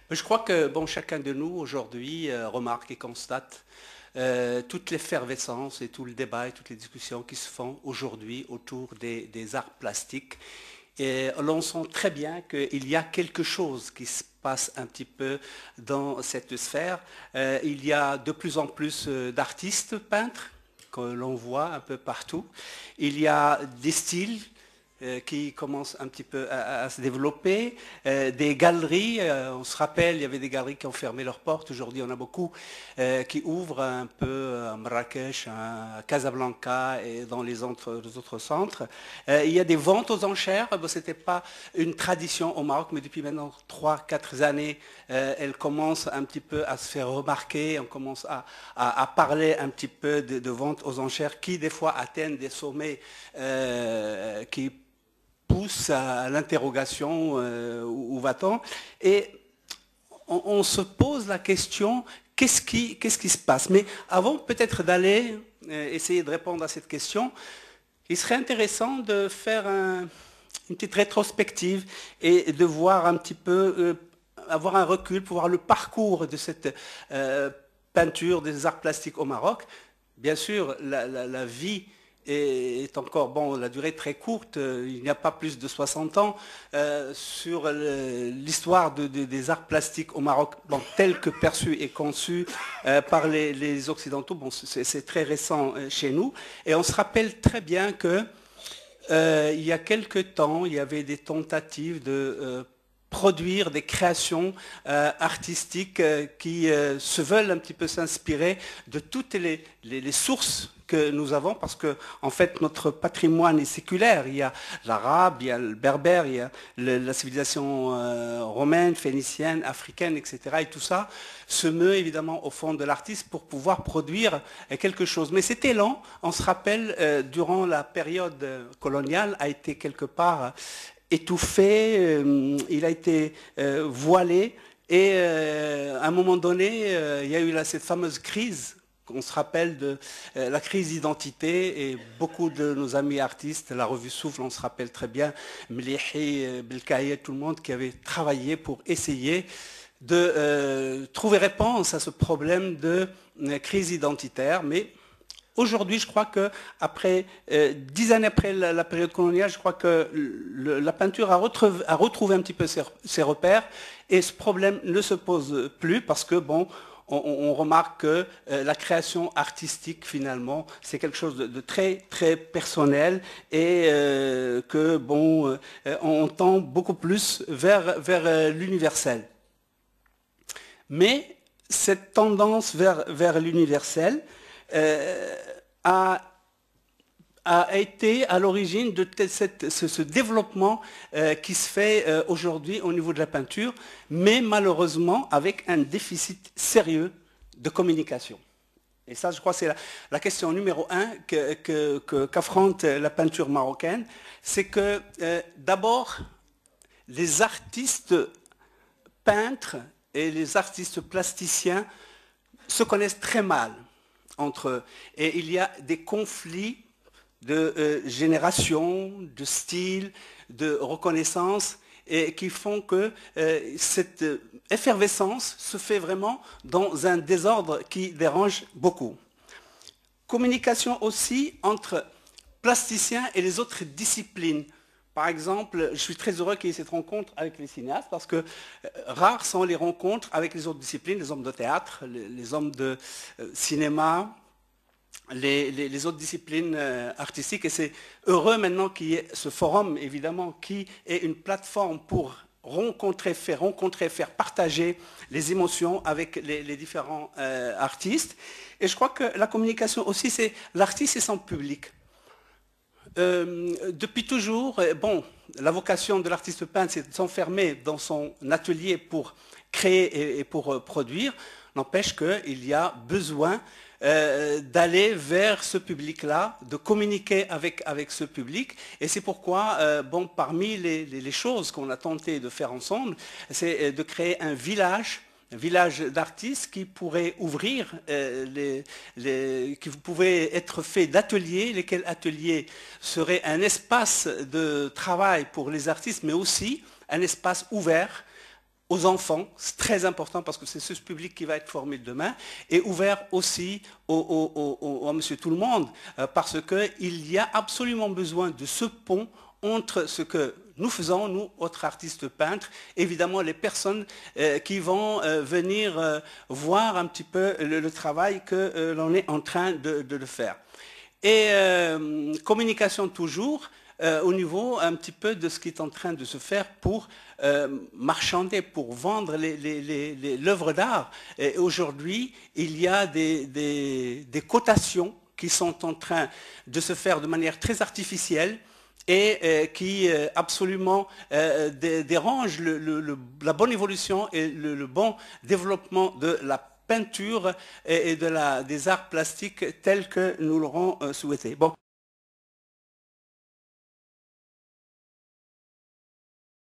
Je crois que bon, chacun de nous aujourd'hui remarque et constate toute l'effervescence et tout le débat et toutes les discussions qui se font aujourd'hui autour des arts plastiques. Et l'on sent très bien qu'il y a quelque chose qui se passe un petit peu dans cette sphère. Il y a de plus en plus d'artistes peintres que l'on voit un peu partout. Il y a des styles qui commence un petit peu à se développer. Des galeries, on se rappelle, il y avait des galeries qui ont fermé leurs portes. Aujourd'hui, on a beaucoup qui ouvrent un peu à Marrakech, à Casablanca et dans les autres centres. Il y a des ventes aux enchères. Bon, ce n'était pas une tradition au Maroc, mais depuis maintenant 3-4 années, elle commence un petit peu à se faire remarquer. On commence à parler un petit peu de ventes aux enchères qui, des fois, atteignent des sommets qui pousse à l'interrogation où va-t-on? Et on se pose la question, qu'est-ce qui se passe? Mais avant peut-être d'aller essayer de répondre à cette question, il serait intéressant de faire une petite rétrospective et de voir un petit peu, avoir un recul pour voir le parcours de cette peinture des arts plastiques au Maroc. Bien sûr, la vie est encore, bon, la durée est très courte, il n'y a pas plus de 60 ans, sur l'histoire des arts plastiques au Maroc, bon, tel que perçu et conçu par les Occidentaux, bon, c'est très récent chez nous, et on se rappelle très bien que il y a quelque temps, il y avait des tentatives de produire des créations artistiques qui se veulent un petit peu s'inspirer de toutes les sources que nous avons, parce que en fait notre patrimoine est séculaire. Il y a l'arabe, il y a le berbère, il y a la civilisation romaine, phénicienne, africaine, etc. Et tout ça se meut évidemment au fond de l'artiste pour pouvoir produire quelque chose. Mais cet élan, on se rappelle, durant la période coloniale, a été quelque part étouffé, il a été voilé, et à un moment donné, il y a eu cette fameuse crise. On se rappelle de la crise d'identité, et beaucoup de nos amis artistes, la revue Souffle, on se rappelle très bien, Mlihi, Belkaïe, tout le monde qui avait travaillé pour essayer de trouver réponse à ce problème de crise identitaire. Mais aujourd'hui, je crois que après 10 années après la période coloniale, je crois que la peinture a retrouvé un petit peu ses repères, et ce problème ne se pose plus parce que bon, on remarque que la création artistique, finalement, c'est quelque chose de très, très personnel, et que, bon, on tend beaucoup plus vers l'universel. Mais cette tendance vers l'universel a été à l'origine de ce développement qui se fait aujourd'hui au niveau de la peinture, mais malheureusement avec un déficit sérieux de communication. Et ça, je crois, c'est la question numéro un qu'affronte la peinture marocaine. C'est que d'abord, les artistes peintres et les artistes plasticiens se connaissent très mal entre eux. Et il y a des conflits de génération, de style, de reconnaissance, et qui font que cette effervescence se fait vraiment dans un désordre qui dérange beaucoup. Communication aussi entre plasticiens et les autres disciplines. Par exemple, je suis très heureux qu'il y ait cette rencontre avec les cinéastes, parce que rares sont les rencontres avec les autres disciplines, les hommes de théâtre, les hommes de cinéma, les autres disciplines artistiques. Et c'est heureux maintenant qu'il y ait ce forum, évidemment, qui est une plateforme pour faire partager les émotions avec les différents artistes. Et je crois que la communication aussi, c'est l'artiste et son public. Depuis toujours, bon, la vocation de l'artiste peintre, c'est de s'enfermer dans son atelier pour créer et pour produire. N'empêche qu'il y a besoin d'aller vers ce public-là, de communiquer avec ce public. Et c'est pourquoi, bon, parmi les choses qu'on a tenté de faire ensemble, c'est de créer un village d'artistes qui pourrait ouvrir, qui pouvait être fait d'ateliers, lesquels ateliers seraient un espace de travail pour les artistes, mais aussi un espace ouvert aux enfants, c'est très important parce que c'est ce public qui va être formé demain, et ouvert aussi à monsieur tout le monde, parce qu'il y a absolument besoin de ce pont entre ce que nous faisons, nous, autres artistes peintres, évidemment les personnes qui vont venir voir un petit peu le travail que l'on est en train de faire. Et communication toujours, au niveau un petit peu de ce qui est en train de se faire pour marchander, pour vendre l'œuvre d'art. Aujourd'hui, il y a des cotations qui sont en train de se faire de manière très artificielle et qui absolument dérangent la bonne évolution et le bon développement de la peinture et des arts plastiques tels que nous l'aurons souhaité. Bon.